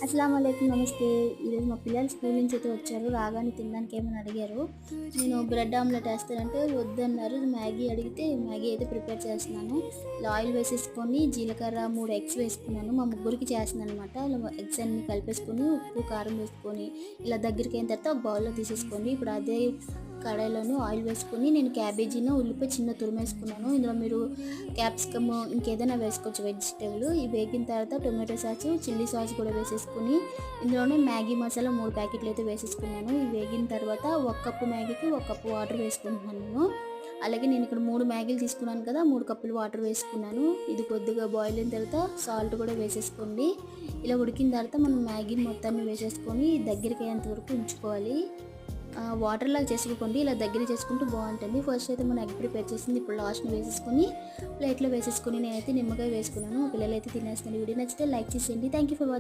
అస్సలాము అలైకుం నమస్తే. ఈరోజు మా పిల్లలు స్కూల్ నుంచి అయితే వచ్చారు. రాగానే తినడానికి ఏమని అడిగారు. నేను బ్రెడ్ ఆమ్లెట్ వేస్తానంటే వద్దన్నారు. మ్యాగీ అడిగితే మ్యాగీ అయితే ప్రిపేర్ చేస్తున్నాను. ఇలా ఆయిల్ వేసేసుకొని జీలకర్ర 3 ఎగ్స్ వేసుకున్నాను. మా ముగ్గురికి చేస్తున్నాను అనమాట. ఇలా ఎగ్స్ అన్ని కలిపేసుకొని ఉప్పు కారం వేసుకొని ఇలా దగ్గరికి అయిన తర్వాత ఒక బౌల్లో తీసేసుకోండి. ఇప్పుడు అదే కడాయిలోని ఆయిల్ వేసుకొని నేను క్యాబేజీను ఉల్లిపాయ చిన్న తురిమేసుకున్నాను. ఇందులో మీరు క్యాప్సికమ్ ఇంకేదైనా వేసుకోవచ్చు వెజిటేబుల్. ఇవి వేగిన తర్వాత టొమాటో సాస్ చిల్లీ సాస్ కూడా వేసేసుకుని ఇందులోనే మ్యాగీ మసాలా 3 ప్యాకెట్లు అయితే వేసేసుకున్నాను. ఇవి వేగిన తర్వాత 1 కప్పు మ్యాగీకి 1 కప్పు వాటర్ వేసుకుంటున్నాను నేను. అలాగే నేను ఇక్కడ 3 మ్యాగీలు తీసుకున్నాను కదా, 3 కప్పులు వాటర్ వేసుకున్నాను. ఇది కొద్దిగా బాయిల్ అయిన తర్వాత సాల్ట్ కూడా వేసేసుకోండి. ఇలా ఉడికిన తర్వాత మనం మ్యాగీని మొత్తాన్ని వేసేసుకొని దగ్గరికి అయ్యేంత వరకు ఉంచుకోవాలి. వాటర్ లాగా చేసుకోండి, ఇలా దగ్గర చేసుకుంటూ బాగుంటుంది. ఫస్ట్ అయితే మనం ఎగ్ ప్రిపేర్ చేసింది ఇప్పుడు లాస్ట్ని వేసేసుకొని ప్లేట్లో వేసేసుకొని నేనైతే నిమ్మకాయ వేసుకున్నాను. పిల్లలు అయితే తినేస్తున్నారు. వీడియో నచ్చితే లైక్ చేసేయండి. Thank you for watching.